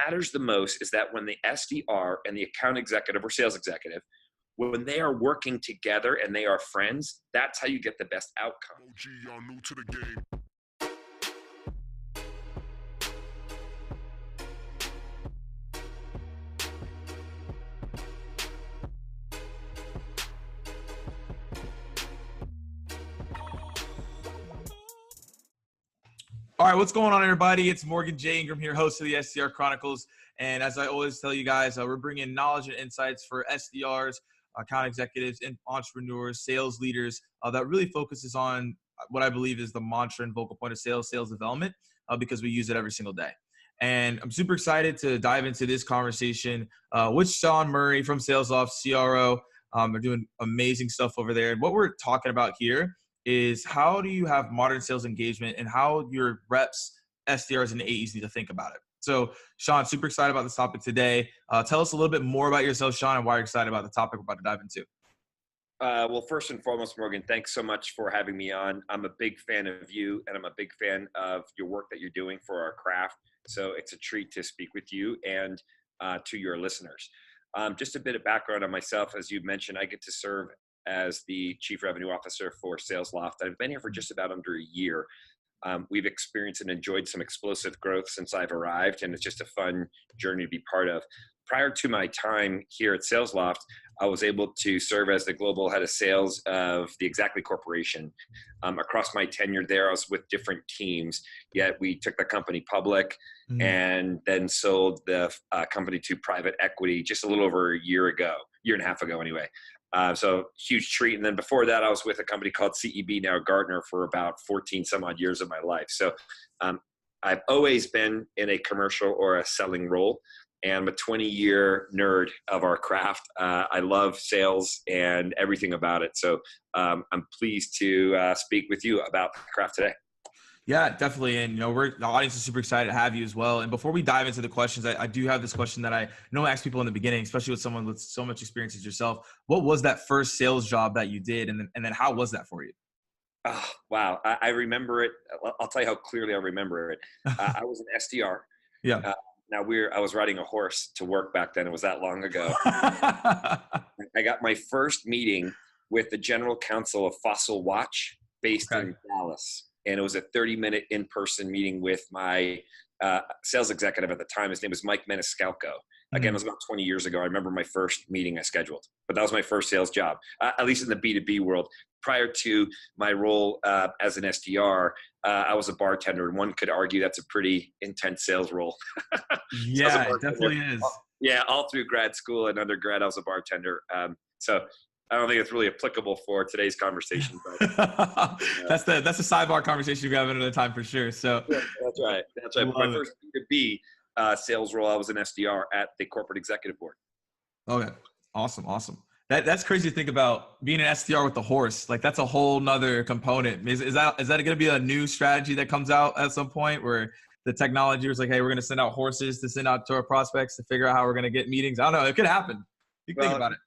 matters the most is that when the SDR and the account executive or sales executive, when they are working together and they are friends, that's how you get the best outcome. OG, y'all new to the game. All right, what's going on, everybody? It's Morgan J. Ingram here, host of the SDR Chronicles. And as I always tell you guys, we're bringing knowledge and insights for SDRs, account executives, and entrepreneurs, sales leaders that really focuses on what I believe is the mantra and vocal point of sales development, because we use it every single day. And I'm super excited to dive into this conversation with Sean Murray from Sales Loft, CRO. They're doing amazing stuff over there. And what we're talking about here is how do you have modern sales engagement and how your reps, SDRs, and AEs need to think about it. So, Sean, super excited about this topic today. Tell us a little bit more about yourself, Sean, and why you're excited about the topic we're about to dive into. Well, first and foremost, Morgan, thanks so much for having me on. I'm a big fan of you, and I'm a big fan of your work that you're doing for our craft. So it's a treat to speak with you and to your listeners. Just a bit of background on myself. As you mentioned, I get to serve as the Chief Revenue Officer for Sales Loft. I've been here for just about under a year. We've experienced and enjoyed some explosive growth since I've arrived, and it's just a fun journey to be part of. Prior to my time here at Sales Loft, I was able to serve as the global head of sales of the Exactly Corporation. Across my tenure there, I was with different teams, yet we took the company public and then sold the company to private equity just a little over a year and a half ago anyway. So huge treat. And then before that, I was with a company called CEB, now Gartner, for about 14 some odd years of my life. So I've always been in a commercial or a selling role, and I'm a 20-year nerd of our craft. I love sales and everything about it. So I'm pleased to speak with you about the craft today. Yeah, definitely. And, the audience is super excited to have you as well. And before we dive into the questions, I do have this question that I know I ask people in the beginning, especially with someone with so much experience as yourself. What was that first sales job that you did? And then how was that for you? Oh, wow. I remember it. I'll tell you how clearly I remember it. I was an SDR. Yeah. I was riding a horse to work back then. It was that long ago. I got my first meeting with the general counsel of Fossil Watch based in Dallas. And it was a 30-minute in-person meeting with my sales executive at the time. His name was Mike Maniscalco. Again, it was about 20 years ago. I remember my first meeting I scheduled, but that was my first sales job, at least in the B2B world. Prior to my role as an SDR, I was a bartender, and one could argue that's a pretty intense sales role. Yeah, it definitely is. Yeah, all through grad school and undergrad, I was a bartender. So I don't think it's really applicable for today's conversation. But that's a sidebar conversation we have another time for sure. So yeah, that's right. That's right. My first B2B sales role, I was an SDR at the corporate executive board. Okay, awesome. That's crazy to think about, being an SDR with the horse. Like, that's a whole nother component. Is that going to be a new strategy that comes out at some point where the technology was like, hey, we're going to send out horses to send out to our prospects to figure out how we're going to get meetings? I don't know. It could happen. You can think about it.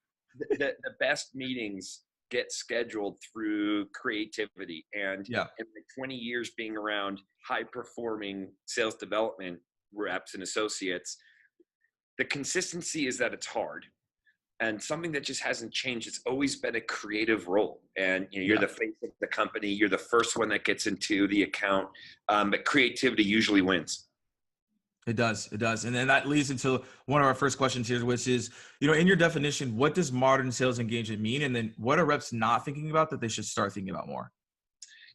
The best meetings get scheduled through creativity. And in the 20 years being around high-performing sales development reps and associates, the consistency is that it's hard. And something that just hasn't changed. It's always been a creative role. And you're the face of the company. You're the first one that gets into the account. But creativity usually wins. It does. And then that leads into one of our first questions here, which is, in your definition, what does modern sales engagement mean? And then what are reps not thinking about that they should start thinking about more?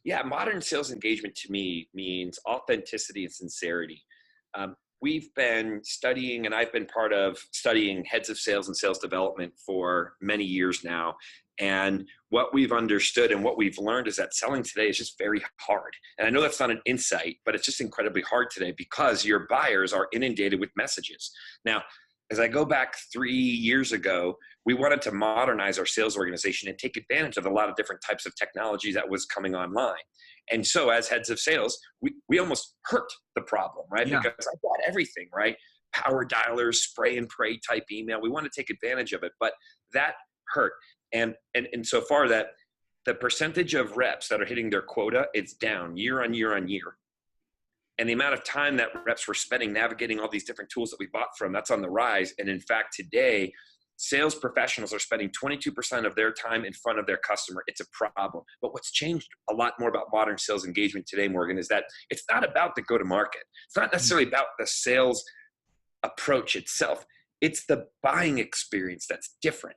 Yeah, modern sales engagement to me means authenticity and sincerity. We've been studying, and I've been part of studying heads of sales and sales development for many years now. And what we've understood and what we've learned is that selling today is just very hard. And I know that's not an insight, but it's just incredibly hard today because your buyers are inundated with messages. Now, as I go back 3 years ago, we wanted to modernize our sales organization and take advantage of a lot of different types of technology that was coming online. And so as heads of sales, we almost hurt the problem, right? Yeah. Because I bought everything, right? Power dialers, spray and pray type email. We want to take advantage of it, but that hurt. And so far that the percentage of reps that are hitting their quota, it's down year on year on year. And the amount of time that reps were spending navigating all these different tools that we bought from, that's on the rise. And in fact, today, sales professionals are spending 22% of their time in front of their customer. It's a problem. But what's changed a lot more about modern sales engagement today, Morgan, is that it's not about the go-to-market. It's not necessarily about the sales approach itself. It's the buying experience that's different.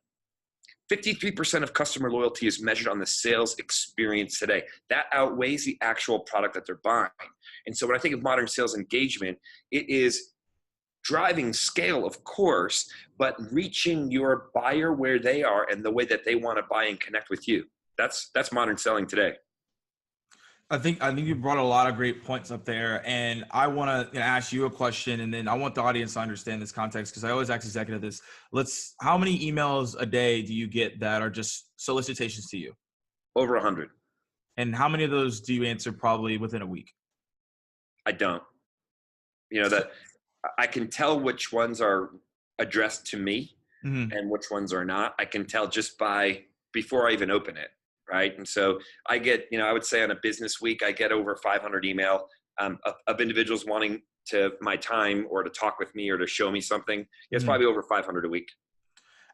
53% of customer loyalty is measured on the sales experience today. That outweighs the actual product that they're buying. And so when I think of modern sales engagement, it is driving scale, of course, but reaching your buyer where they are and the way that they want to buy and connect with you. That's modern selling today. I think you brought a lot of great points up there, and I want to ask you a question, and then I want the audience to understand this context because I always ask executive this. How many emails a day do you get that are just solicitations to you? Over 100. And how many of those do you answer probably within a week? I don't. That I can tell which ones are addressed to me and which ones are not. I can tell just before I even open it. Right. And so I get, I would say on a business week, I get over 500 email of individuals wanting my time or to talk with me or to show me something. It's probably over 500 a week.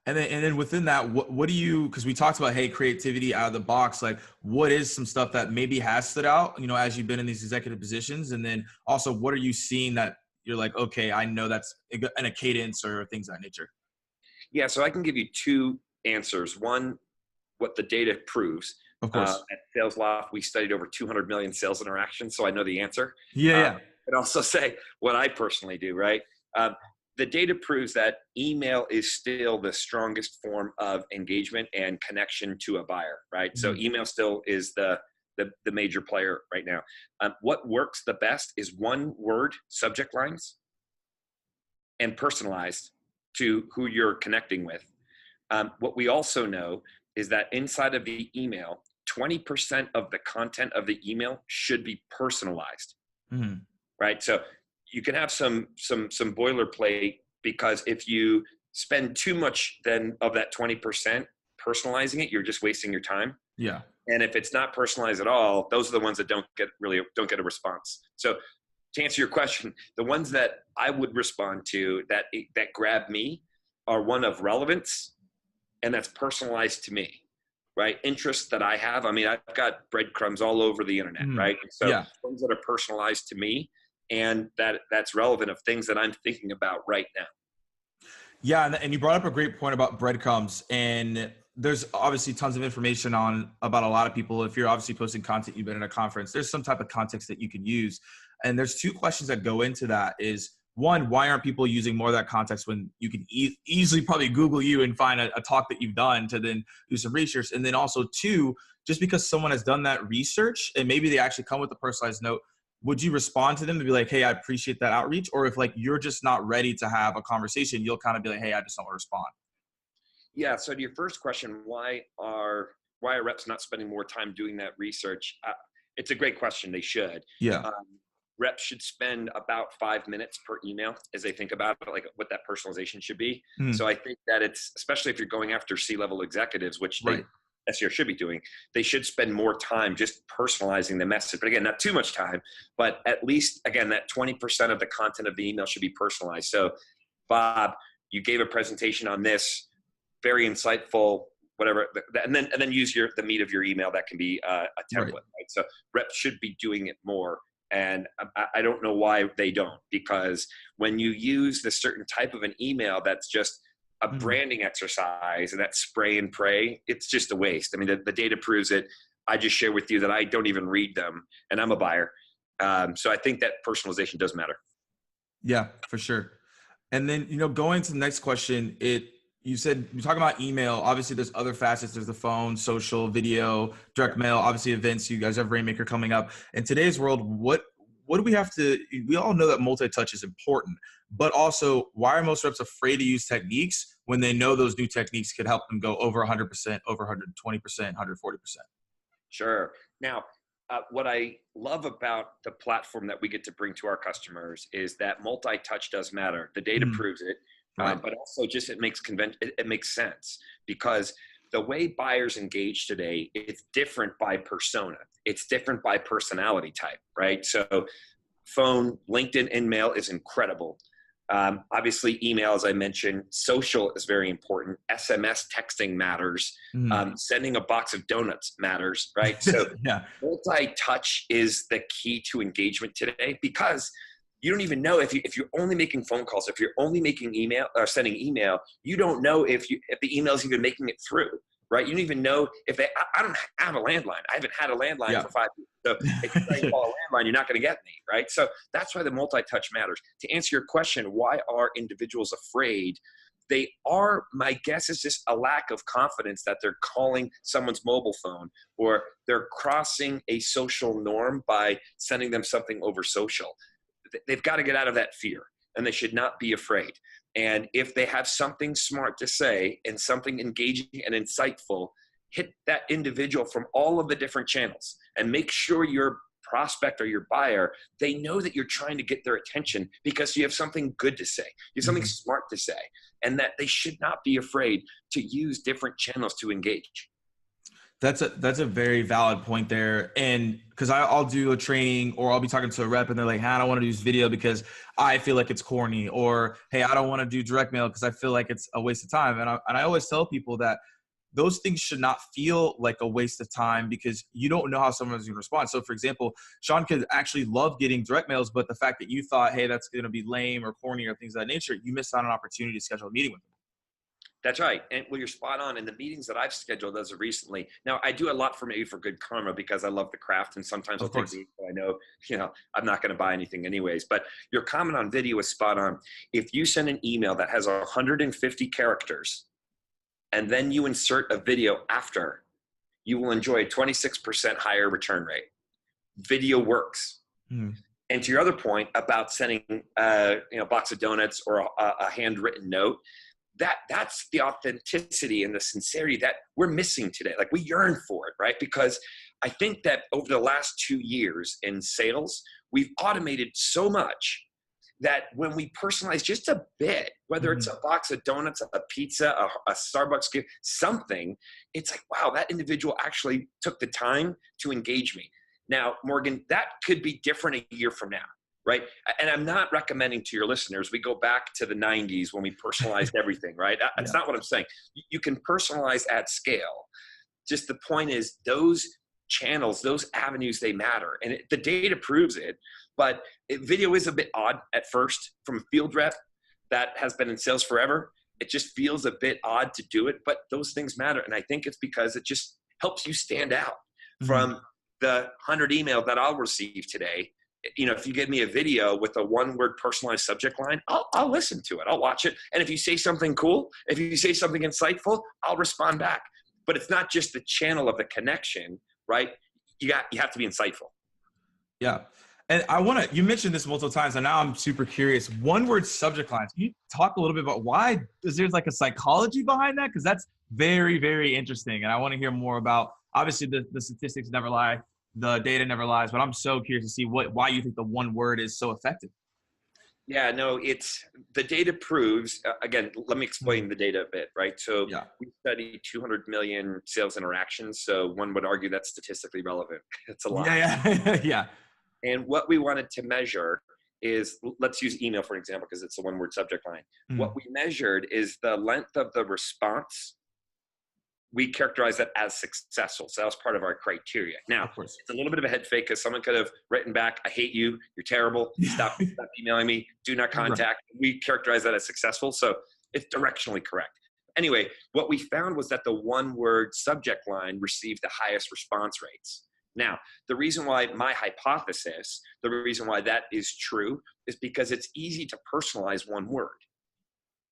And then within that, what do you, because we talked about, hey, creativity out of the box, like what is some stuff that maybe has stood out, as you've been in these executive positions? And then also, what are you seeing that you're like, okay, I know that's in a cadence or things of that nature? Yeah. So I can give you two answers. One, what the data proves. Of course. At Sales Loft, we studied over 200 million sales interactions, so I know the answer. Yeah. And also say what I personally do, right? The data proves that email is still the strongest form of engagement and connection to a buyer, right? So email still is the major player right now. What works the best is one word subject lines and personalized to who you're connecting with. What we also know is that inside of the email, 20% of the content of the email should be personalized, right? So you can have some boilerplate, because if you spend too much then of that 20% personalizing it, you're just wasting your time. Yeah. And if it's not personalized at all, those are the ones that don't get a response. So to answer your question, the ones that I would respond to that grab me are one of relevance, and that's personalized to me, right? Interests that I have. I mean, I've got breadcrumbs all over the internet, right? So things that are personalized to me and that's relevant of things that I'm thinking about right now. Yeah. And you brought up a great point about breadcrumbs, and there's obviously tons of information about a lot of people. If you're obviously posting content, you've been at a conference, there's some type of context that you can use. And there's two questions that go into that is, one, why aren't people using more of that context when you can easily probably Google you and find a talk that you've done to then do some research? And then also two, just because someone has done that research and maybe they actually come with a personalized note, would you respond to them and be like, hey, I appreciate that outreach? Or if like you're just not ready to have a conversation, you'll kind of be like, hey, I just don't want to respond. Yeah. So to your first question, why are reps not spending more time doing that research? It's a great question. They should. Yeah. Reps should spend about 5 minutes per email as they think about it, like what that personalization should be. So I think that it's, especially if you're going after C-level executives, which SDR should be doing, they should spend more time just personalizing the message. But again, not too much time, but at least, again, that 20% of the content of the email should be personalized. So Bob, you gave a presentation on this, very insightful, whatever, and then use the meat of your email. That can be a template, right? So reps should be doing it more. And I don't know why they don't, because when you use the certain type of an email that's just a branding exercise and that spray and pray, it's just a waste. I mean, the data proves it. I just share with you that I don't even read them, and I'm a buyer. So I think that personalization does matter. Yeah, for sure. And then, going to the next question, you said you're talking about email. Obviously, there's other facets. There's the phone, social, video, direct mail, obviously events. You guys have Rainmaker coming up. In today's world, what do we have to, we all know that multi-touch is important, but also why are most reps afraid to use techniques when they know those new techniques could help them go over 100%, over 120%, 140%? Sure. Now, what I love about the platform that we get to bring to our customers is that multi-touch does matter. The data proves it. But also just it makes sense, because the way buyers engage today, it's different by persona. It's different by personality type, right? So phone, LinkedIn, and mail is incredible. Obviously, email, as I mentioned, social is very important. SMS texting matters. Sending a box of donuts matters, right? So Yeah. multi-touch is the key to engagement today, because you don't even know if you're only making phone calls, if you're only making email or sending email, you don't know if the email is even making it through, right? You don't even know if I don't have a landline. I haven't had a landline for 5 years. So if you try and call a landline, you're not going to get me, right? So that's why the multi-touch matters. To answer your question, why are individuals afraid? They are, my guess is just a lack of confidence that they're calling someone's mobile phone, or they're crossing a social norm by sending them something over social. They've got to get out of that fear, and they should not be afraid. And if they have something smart to say and something engaging and insightful, hit that individual from all of the different channels, and make sure your prospect or your buyer, they know that you're trying to get their attention because you have something good to say. You have something smart to say, and that they should not be afraid to use different channels to engage. That's a very valid point there. And because I'll do a training, or I'll be talking to a rep and they're like, hey, I don't want to use video because I feel like it's corny, or, hey, I don't want to do direct mail because I feel like it's a waste of time. And I always tell people that those things should not feel like a waste of time, because you don't know how someone's going to respond. So for example, Sean could actually love getting direct mails, but the fact that you thought, hey, that's going to be lame or corny or things of that nature, you missed out on an opportunity to schedule a meeting with them. That's right. And well, you're spot on. In the meetings that I've scheduled as of recently, now I do a lot for good karma, because I love the craft, and sometimes I'll take meetings, I know, I'm not going to buy anything anyways. But your comment on video is spot on. If you send an email that has 150 characters and then you insert a video after, you will enjoy a 26% higher return rate. Video works. And to your other point about sending a box of donuts or a handwritten note, that's the authenticity and the sincerity that we're missing today. Like, we yearn for it, right? Because I think that over the last 2 years in sales, we've automated so much that when we personalize just a bit, whether it's a box of donuts, a pizza, a Starbucks gift, something, it's like, wow, that individual actually took the time to engage me. Now, Morgan, that could be different a year from now, right? And I'm not recommending to your listeners, we go back to the 90s when we personalized everything, right? That's not what I'm saying. You can personalize at scale. Just the point is, those channels, those avenues, they matter. And the data proves it. But video is a bit odd at first from a field rep that has been in sales forever. It just feels a bit odd to do it, but those things matter. And I think it's because it just helps you stand out from the 100 emails that I'll receive today. If you give me a video with a one-word personalized subject line, I'll listen to it. I'll watch it. And if you say something cool, if you say something insightful, I'll respond back. But it's not just the channel of the connection, right? You have to be insightful. Yeah. And you mentioned this multiple times, and now I'm super curious. One-word subject lines. Can you talk a little bit about why? Is there like a psychology behind that? Because that's very, very interesting. And I want to hear more about, obviously the statistics never lie, the data never lies, but I'm so curious to see why you think the one word is so effective. Yeah, no, it's the data proves, again, let me explain the data a bit, right? So we studied 200 million sales interactions. So one would argue that's statistically relevant. It's a lot. Yeah. And what we wanted to measure is, let's use email for example, because it's a one-word subject line. What we measured is the length of the response. We characterize that as successful. So that was part of our criteria. Now, it's a little bit of a head fake, because someone could have written back, I hate you, you're terrible, stop emailing me, do not contact. Right. We characterize that as successful. So it's directionally correct. Anyway, what we found was that the one-word subject line received the highest response rates. Now, the reason why my hypothesis, the reason why that is true, is because it's easy to personalize one word.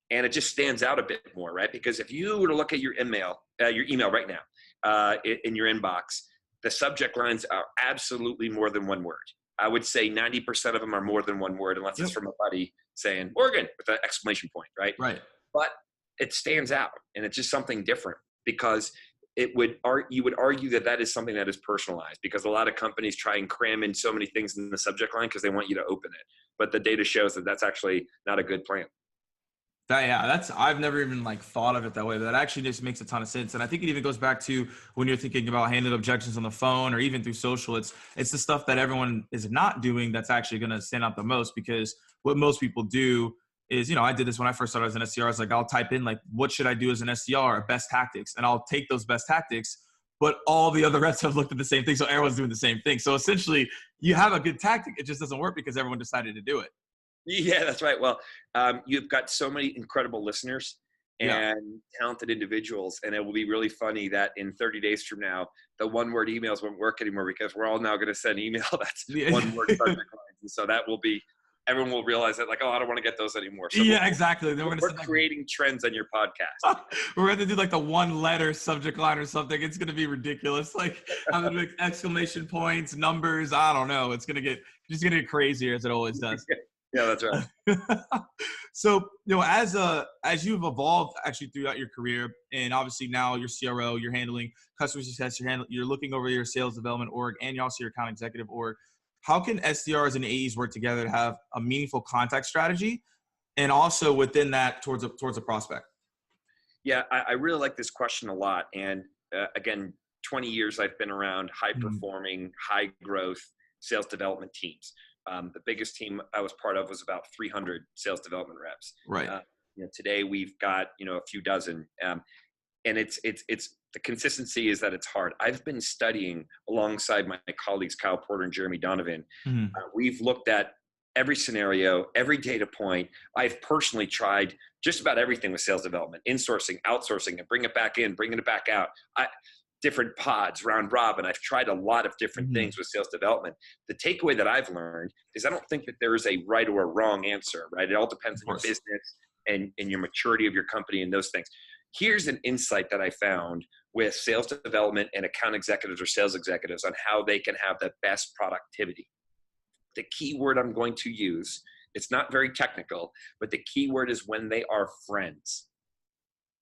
And it just stands out a bit more, right? Because if you were to look at your email right now, in your inbox, the subject lines are absolutely more than one word. I would say 90% of them are more than one word, unless it's from a buddy saying, Morgan, with an exclamation point, right? Right. But it stands out, and it's just something different, because you would argue that is something that is personalized, because a lot of companies try and cram in so many things in the subject line because they want you to open it. But the data shows that that's actually not a good plan. I've never even like thought of it that way, but that actually just makes a ton of sense. And I think it even goes back to when you're thinking about handling objections on the phone or even through social, it's the stuff that everyone is not doing that's actually going to stand out the most, because what most people do is, I did this when I first started as an SDR. I was like, I'll type in like, what should I do as an SDR? Best tactics. And I'll take those best tactics, but all the other reps have looked at the same thing. So everyone's doing the same thing. So essentially you have a good tactic. It just doesn't work because everyone decided to do it. Yeah, that's right. Well, you've got so many incredible listeners and talented individuals, and it will be really funny that in 30 days from now, the one-word emails won't work anymore because we're all now going to send email that's one-word subject lines. And so that will be, everyone will realize that like, oh, I don't want to get those anymore. So exactly. Then we're creating trends on your podcast. We're going to do like the one-letter subject line or something. It's going to be ridiculous. Like having like exclamation points, numbers. I don't know. It's going to get crazier as it always does. Yeah, that's right. So, as you've evolved actually throughout your career, and obviously now you're CRO, you're handling customer success, you're looking over your sales development org, and you're also your account executive org. How can SDRs and AEs work together to have a meaningful contact strategy, and also within that towards a prospect? Yeah, I really like this question a lot. And again, 20 years I've been around high-performing, high-growth sales development teams. The biggest team I was part of was about 300 sales development reps. Right. Today we've got, a few dozen. And it's the consistency is that it's hard. I've been studying alongside my colleagues, Kyle Porter and Jeremy Donovan. We've looked at every scenario, every data point. I've personally tried just about everything with sales development, insourcing, outsourcing, and bring it back in, bringing it back out. Different pods, round robin. I've tried a lot of different things with sales development. The takeaway that I've learned is I don't think that there is a right or a wrong answer, right? It all depends on your business and your maturity of your company and those things. Here's an insight that I found with sales development and account executives or sales executives on how they can have the best productivity. The key word I'm going to use, it's not very technical, but the key word is when they are friends.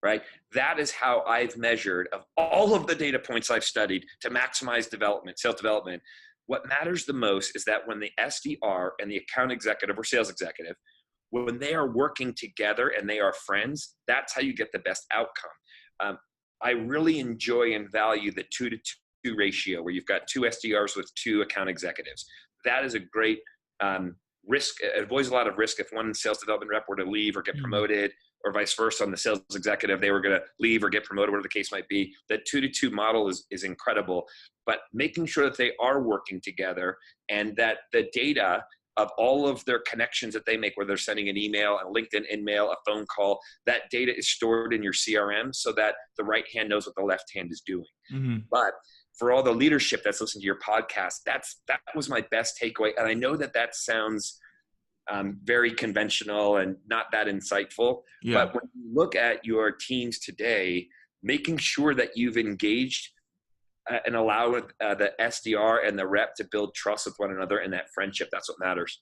Right? That is how I've measured of all of the data points I've studied to maximize development, sales development. What matters the most is that when the SDR and the account executive or sales executive, when they are working together and they are friends, that's how you get the best outcome. I really enjoy and value the 2-to-2 ratio where you've got 2 SDRs with 2 account executives. That is a great risk. It avoids a lot of risk if one sales development rep were to leave or get promoted, or vice versa on the sales executive, they were going to leave or get promoted, whatever the case might be. That 2-to-2 model is incredible, but making sure that they are working together and that the data of all of their connections that they make, where they're sending an email, a LinkedIn email, a phone call, that data is stored in your CRM so that the right hand knows what the left hand is doing. But for all the leadership that's listening to your podcast, that was my best takeaway. And I know that sounds very conventional and not that insightful. But when you look at your teams today, making sure that you've engaged and allow the SDR and the rep to build trust with one another and that friendship, that's what matters.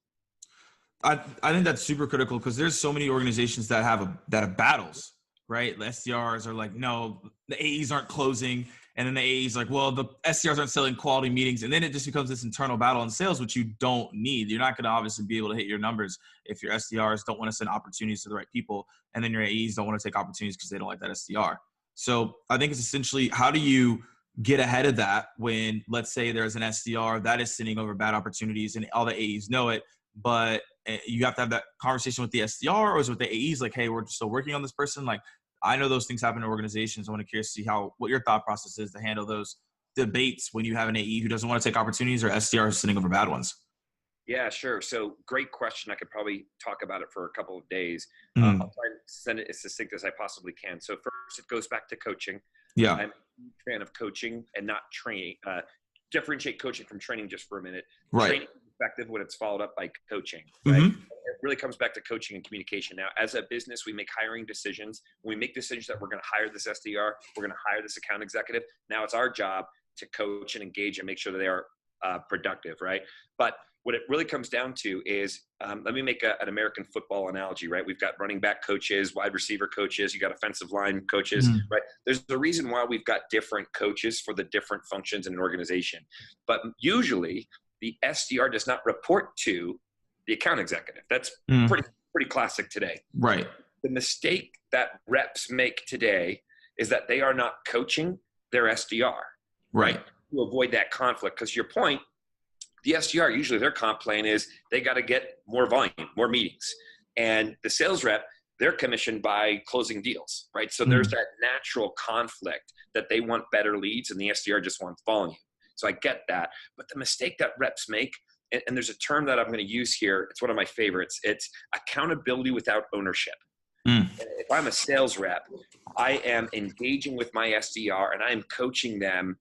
I think that's super critical because there's so many organizations that have battles, right? The SDRs are like, no, the AEs aren't closing. And then the AEs like, well, the SDRs aren't selling quality meetings. And then it just becomes this internal battle in sales, which you don't need. You're not going to obviously be able to hit your numbers if your SDRs don't want to send opportunities to the right people. And then your AEs don't want to take opportunities because they don't like that SDR. So I think it's essentially, how do you get ahead of that when, let's say there's an SDR that is sending over bad opportunities and all the AEs know it, but you have to have that conversation with the SDR, or is it with the AEs like, hey, we're still working on this person? Like, I know those things happen in organizations. I want to curious to see what your thought process is to handle those debates when you have an AE who doesn't want to take opportunities or SDR sending over bad ones. Yeah, sure. So great question. I could probably talk about it for a couple of days. I'll try and send it as succinct as I possibly can. So first, it goes back to coaching. Yeah. I'm a fan of coaching and not training. Differentiate coaching from training just for a minute. Right. Training is effective when it's followed up by coaching. Right? It really comes back to coaching and communication. Now, as a business, we make hiring decisions. When we make decisions that we're going to hire this SDR, we're going to hire this account executive. Now it's our job to coach and engage and make sure that they are productive, right? But what it really comes down to is, let me make an American football analogy, right? We've got running back coaches, wide receiver coaches, you got offensive line coaches, right? There's a reason why we've got different coaches for the different functions in an organization. But usually the SDR does not report to the account executive. That's pretty classic today. Right. the mistake that reps make today is that they are not coaching their SDR, right? To avoid that conflict. Because your point, the SDR, usually their comp plan is they got to get more volume, more meetings. And the sales rep, they're commissioned by closing deals, right? So there's that natural conflict that they want better leads and the SDR just wants volume. So I get that. But the mistake that reps make, and there's a term that I'm going to use here, it's one of my favorites, it's accountability without ownership. If I'm a sales rep, I am engaging with my SDR and I am coaching them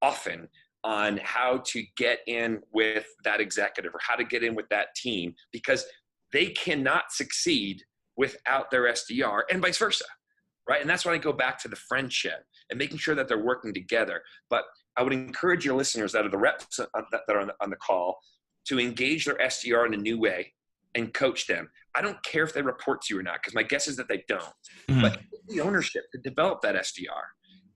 often on how to get in with that executive or how to get in with that team, because they cannot succeed without their SDR and vice versa, right? And that's when I go back to the friendship and making sure that they're working together. But I would encourage your listeners that are the reps that are on the call to engage their SDR in a new way and coach them. I don't care if they report to you or not, because my guess is that they don't. But the ownership to develop that SDR.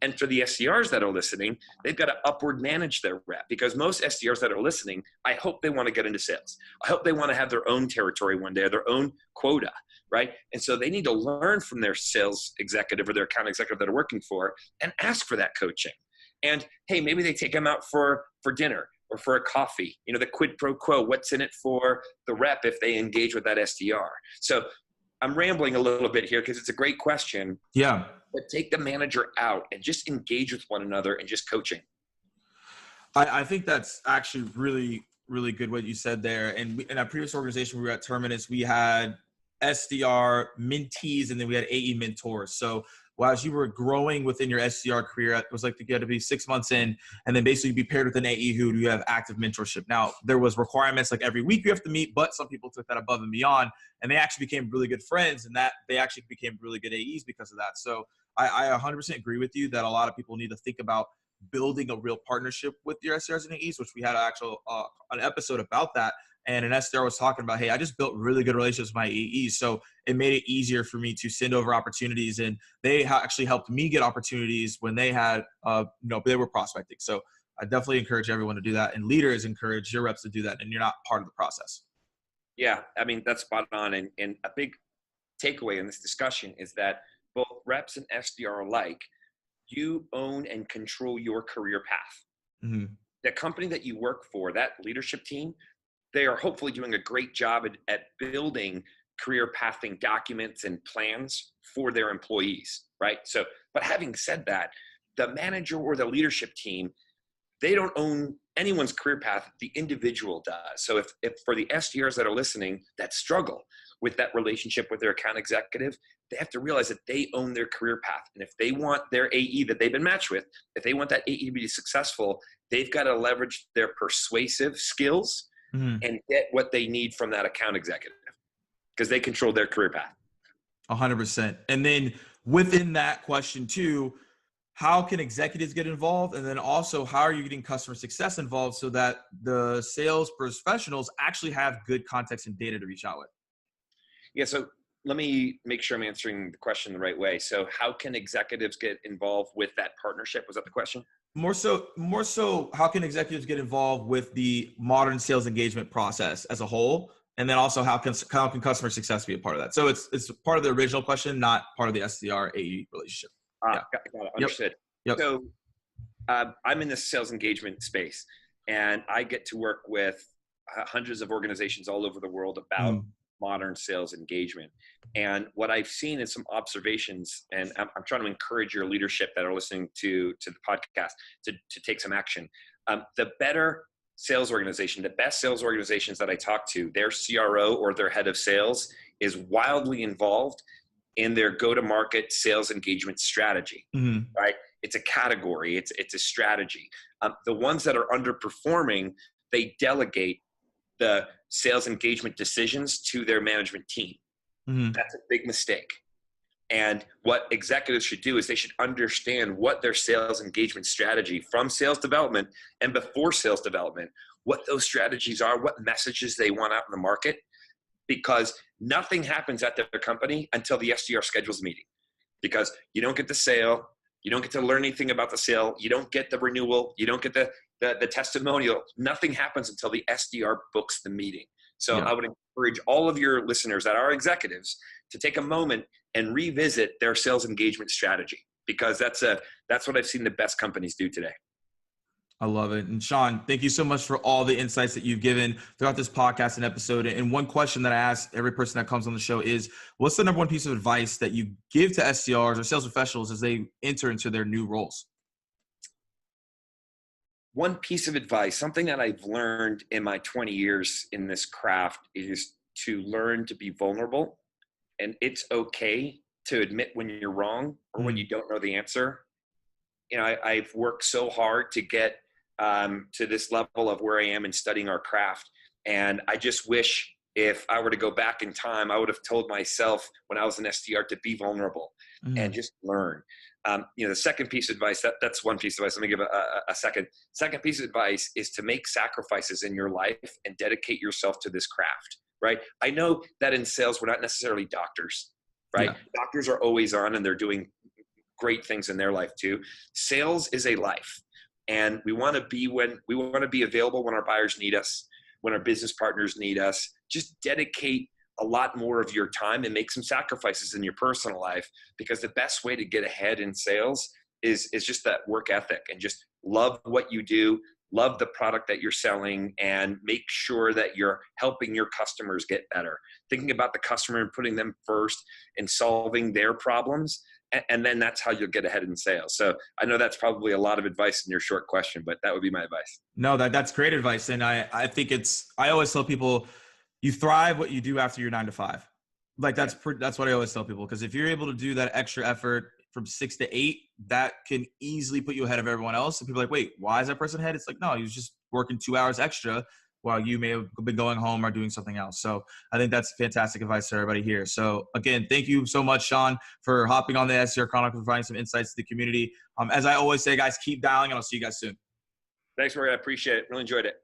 And for the SDRs that are listening, they've got to upward manage their rep, because most SDRs that are listening, I hope they want to get into sales. I hope they want to have their own territory one day, or their own quota, right? And so they need to learn from their sales executive or their account executive that are working for and ask for that coaching. And hey, maybe they take them out for dinner or for a coffee, the quid pro quo, what's in it for the rep if they engage with that SDR. So I'm rambling a little bit here because it's a great question. Yeah. But take the manager out and just engage with one another and just coaching. I think that's actually really, really good what you said there. And in our previous organization, we were at Terminus, we had SDR mentees and then we had AE mentors. So as you were growing within your SDR career, it was like you had to be 6 months in and then basically be paired with an AE who you have active mentorship. Now, there was requirements like every week you have to meet, but some people took that above and beyond, and they actually became really good friends, and that they actually became really good AEs because of that. So I 100% agree with you that a lot of people need to think about building a real partnership with your SDRs and AEs, which we had an episode about that. And an SDR was talking about, hey, I just built really good relationships with my AEs. So it made it easier for me to send over opportunities. And they actually helped me get opportunities when they had, they were prospecting. So I definitely encourage everyone to do that. And leaders encourage your reps to do that. And you're not part of the process. Yeah, I mean, that's spot on. And a big takeaway in this discussion is that both reps and SDR alike, you own and control your career path. The company that you work for, that leadership team, they are hopefully doing a great job at building career pathing documents and plans for their employees, right? So, but having said that, the manager or the leadership team, they don't own anyone's career path, the individual does. So if for the SDRs that are listening that struggle with that relationship with their account executive, they have to realize that they own their career path. And if they want their AE that they've been matched with, if they want that AE to be successful, they've got to leverage their persuasive skills and get what they need from that account executive, because they control their career path. 100%. And then within that question too, how can executives get involved? And then also, how are you getting customer success involved so that the sales professionals actually have good context and data to reach out with? Yeah. So let me make sure I'm answering the question the right way. So how can executives get involved with that partnership? Was that the question? More so, how can executives get involved with the modern sales engagement process as a whole? And then also, how can customer success be a part of that? So it's part of the original question, not part of the SDR AE relationship. Got it. Understood. Yep. So I'm in the sales engagement space, and I get to work with hundreds of organizations all over the world about modern sales engagement. And what I've seen is some observations, and I'm trying to encourage your leadership that are listening to the podcast to take some action. The better sales organization, the best sales organizations that I talk to, their CRO or their head of sales is wildly involved in their go-to-market sales engagement strategy, right? It's a category, it's a strategy. The ones that are underperforming, they delegate the sales engagement decisions to their management team. That's a big mistake. And what executives should do is they should understand what their sales engagement strategy from sales development and before sales development, what those strategies are, what messages they want out in the market, because nothing happens at their company until the SDR schedules a meeting, because you don't get the sale. You don't get to learn anything about the sale. You don't get the renewal. You don't get the testimonial. Nothing happens until the SDR books the meeting. So I would encourage all of your listeners that are executives to take a moment and revisit their sales engagement strategy, because that's what I've seen the best companies do today. I love it. And Sean, thank you so much for all the insights that you've given throughout this podcast and episode. And one question that I ask every person that comes on the show is, what's the number one piece of advice that you give to SDRs or sales professionals as they enter into their new roles? One piece of advice, something that I've learned in my 20 years in this craft, is to learn to be vulnerable. And it's okay to admit when you're wrong or when you don't know the answer. You know, I've worked so hard to get to this level of where I am in studying our craft. And I just wish if I were to go back in time, I would have told myself when I was an SDR to be vulnerable and just learn. You know, the second piece of advice, that's one piece of advice. Let me give a second. Second piece of advice is to make sacrifices in your life and dedicate yourself to this craft, right? I know that in sales, we're not necessarily doctors, right? Yeah. Doctors are always on and they're doing great things in their life too. Sales is a life. And we want to be available when our buyers need us, when our business partners need us. Just dedicate a lot more of your time and make some sacrifices in your personal life, because the best way to get ahead in sales is just that work ethic, and just love what you do, love the product that you're selling, and make sure that you're helping your customers get better. Thinking about the customer and putting them first and solving their problems. And then that's how you'll get ahead in sales. So I know that's probably a lot of advice in your short question, but that would be my advice. No, that's great advice. And I think I always tell people, you thrive what you do after your 9 to 5. Like that's what I always tell people. Because if you're able to do that extra effort from 6 to 8, that can easily put you ahead of everyone else. And people are like, wait, why is that person ahead? It's like, no, he was just working 2 hours extra while you may have been going home or doing something else. So I think that's fantastic advice to everybody here. So again, thank you so much, Sean, for hopping on the SDR Chronicles, providing some insights to the community. As I always say, guys, keep dialing, and I'll see you guys soon. Thanks, Rory. I appreciate it. Really enjoyed it.